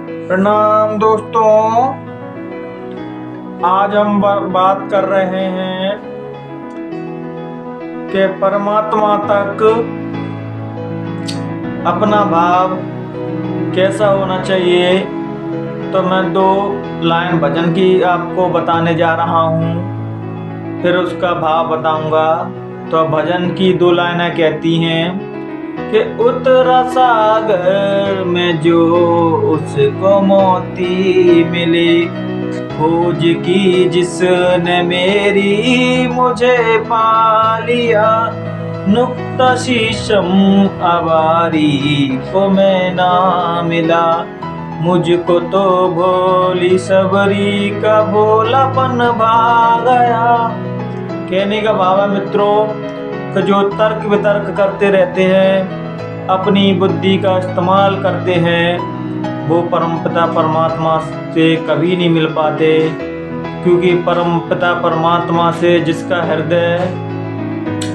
प्रणाम दोस्तों। आज हम बात कर रहे हैं कि परमात्मा तक अपना भाव कैसा होना चाहिए। तो मैं 2 लाइन भजन की आपको बताने जा रहा हूँ, फिर उसका भाव बताऊंगा। तो भजन की 2 लाइनें कहती हैं कि उतरा सागर में जो उसको मोती मिले, खोज की जिसने मेरी मुझे पा लिया। नुक्ता शीशम अवारी को मैं ना मिला, मुझको तो भोली सबरी का भोलापन भा गया। कहने का भाव है मित्रों कि जो तर्क वितर्क करते रहते हैं, अपनी बुद्धि का इस्तेमाल करते हैं, वो परमपिता परमात्मा से कभी नहीं मिल पाते। क्योंकि परमपिता परमात्मा से जिसका हृदय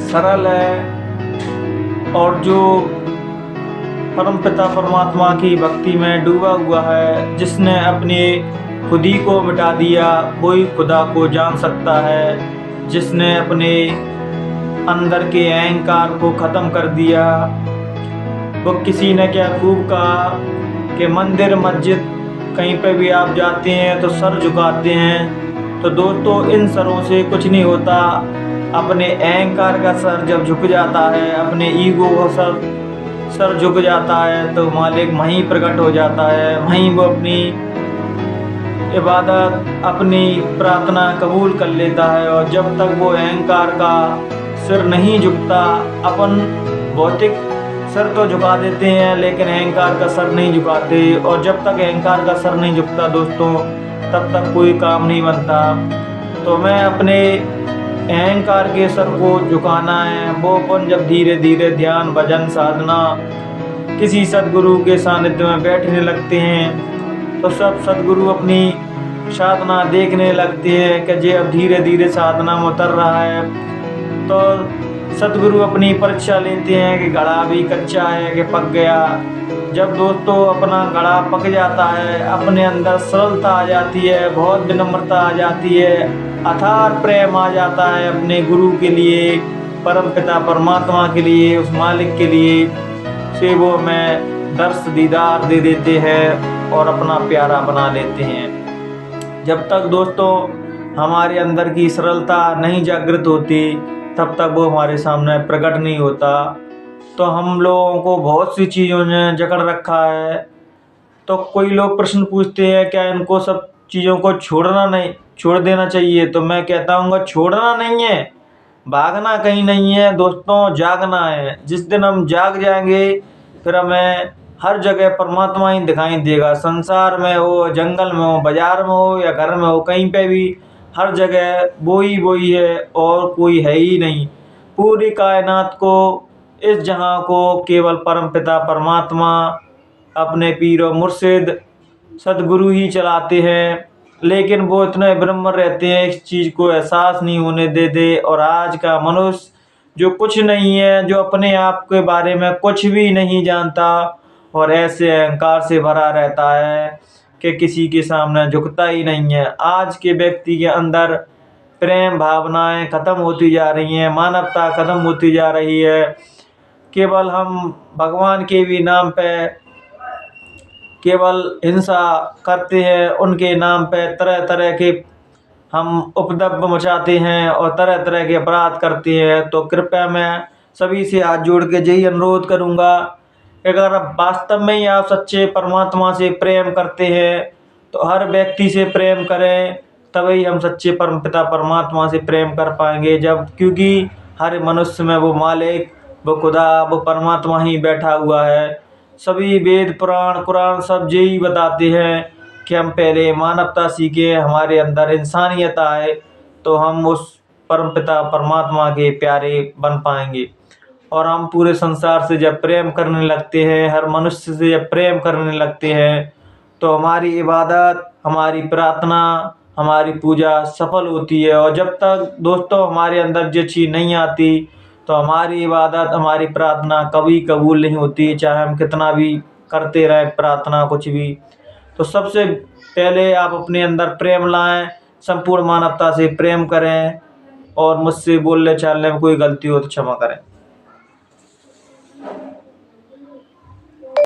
सरल है और जो परमपिता परमात्मा की भक्ति में डूबा हुआ है, जिसने अपने खुदी को मिटा दिया, वही खुदा को जान सकता है। जिसने अपने अंदर के अहंकार को खत्म कर दिया। वो किसी ने क्या खूब कहा कि मंदिर मस्जिद कहीं पे भी आप जाते हैं तो सर झुकाते हैं। तो दोस्तों, इन सरों से कुछ नहीं होता। अपने अहंकार का सर जब झुक जाता है, अपने ईगो का सर झुक जाता है, तो मालिक वहीं प्रकट हो जाता है। वहीं वो अपनी इबादत, अपनी प्रार्थना कबूल कर लेता है। और जब तक वो अहंकार का सिर नहीं झुकता, अपन भौतिक सर तो झुका देते हैं लेकिन अहंकार का सर नहीं झुकाते। और जब तक अहंकार का सर नहीं झुकता दोस्तों, तब तक कोई काम नहीं बनता। तो मैं अपने अहंकार के सर को झुकाना है। वो अपन जब धीरे धीरे ध्यान भजन साधना किसी सदगुरु के सानिध्य में बैठने लगते हैं, तो सब सदगुरु अपनी साधना देखने लगते हैं कि जे अब धीरे धीरे साधना में उतर रहा है। तो सदगुरु अपनी परीक्षा लेते हैं कि घड़ा भी कच्चा है कि पक गया। जब दोस्तों अपना घड़ा पक जाता है, अपने अंदर सरलता आ जाती है, बहुत विनम्रता आ जाती है, अथाह प्रेम आ जाता है अपने गुरु के लिए, परमपिता परमात्मा के लिए, उस मालिक के लिए, से वो हमें दर्श दीदार दे देते हैं और अपना प्यारा बना लेते हैं। जब तक दोस्तों हमारे अंदर की सरलता नहीं जागृत होती, तब तक वो हमारे सामने प्रकट नहीं होता। तो हम लोगों को बहुत सी चीज़ों ने जकड़ रखा है। तो कोई लोग प्रश्न पूछते हैं क्या इनको सब चीज़ों को छोड़ देना चाहिए। तो मैं कहता हूँ छोड़ना नहीं है, भागना कहीं नहीं है दोस्तों, जागना है। जिस दिन हम जाग जाएंगे, फिर हमें हर जगह परमात्मा ही दिखाई देगा। संसार में हो, जंगल में हो, बाजार में हो या घर में हो, कहीं पे भी हर जगह वो ही है और कोई है ही नहीं। पूरी कायनात को, इस जहां को केवल परमपिता परमात्मा अपने पीर और मुर्शिद सदगुरु ही चलाते हैं। लेकिन वो इतने विनम्र रहते हैं, इस चीज़ को एहसास नहीं होने देते। और आज का मनुष्य जो कुछ नहीं है, जो अपने आप के बारे में कुछ भी नहीं जानता और ऐसे अहंकार से भरा रहता है कि किसी के सामने झुकता ही नहीं है। आज के व्यक्ति के अंदर प्रेम भावनाएं खत्म होती जा रही हैं, मानवता खत्म होती जा रही है। केवल हम भगवान के भी नाम पे केवल हिंसा करते हैं, उनके नाम पे तरह तरह के हम उपद्रव मचाते हैं और तरह तरह के अपराध करते हैं। तो कृपया मैं सभी से हाथ जोड़ के यही अनुरोध करूंगा, अगर आप वास्तव में ही आप सच्चे परमात्मा से प्रेम करते हैं, तो हर व्यक्ति से प्रेम करें, तभी हम सच्चे परमपिता परमात्मा से प्रेम कर पाएंगे। जब क्योंकि हर मनुष्य में वो मालिक, वो खुदा, वो परमात्मा ही बैठा हुआ है। सभी वेद पुराण कुरान सब यही बताते हैं कि हम पहले मानवता सीखें, हमारे अंदर इंसानियत आए, तो हम उस परमपिता परमात्मा के प्यारे बन पाएंगे। और हम पूरे संसार से जब प्रेम करने लगते हैं, हर मनुष्य से जब प्रेम करने लगते हैं, तो हमारी इबादत, हमारी प्रार्थना, हमारी पूजा सफल होती है। और जब तक दोस्तों हमारे अंदर ये चीज़ नहीं आती, तो हमारी इबादत, हमारी प्रार्थना कभी कबूल नहीं होती, चाहे हम कितना भी करते रहें प्रार्थना कुछ भी। तो सबसे पहले आप अपने अंदर प्रेम लाएं, संपूर्ण मानवता से प्रेम करें और मुझसे बोलने चालने में कोई गलती हो तो क्षमा करें।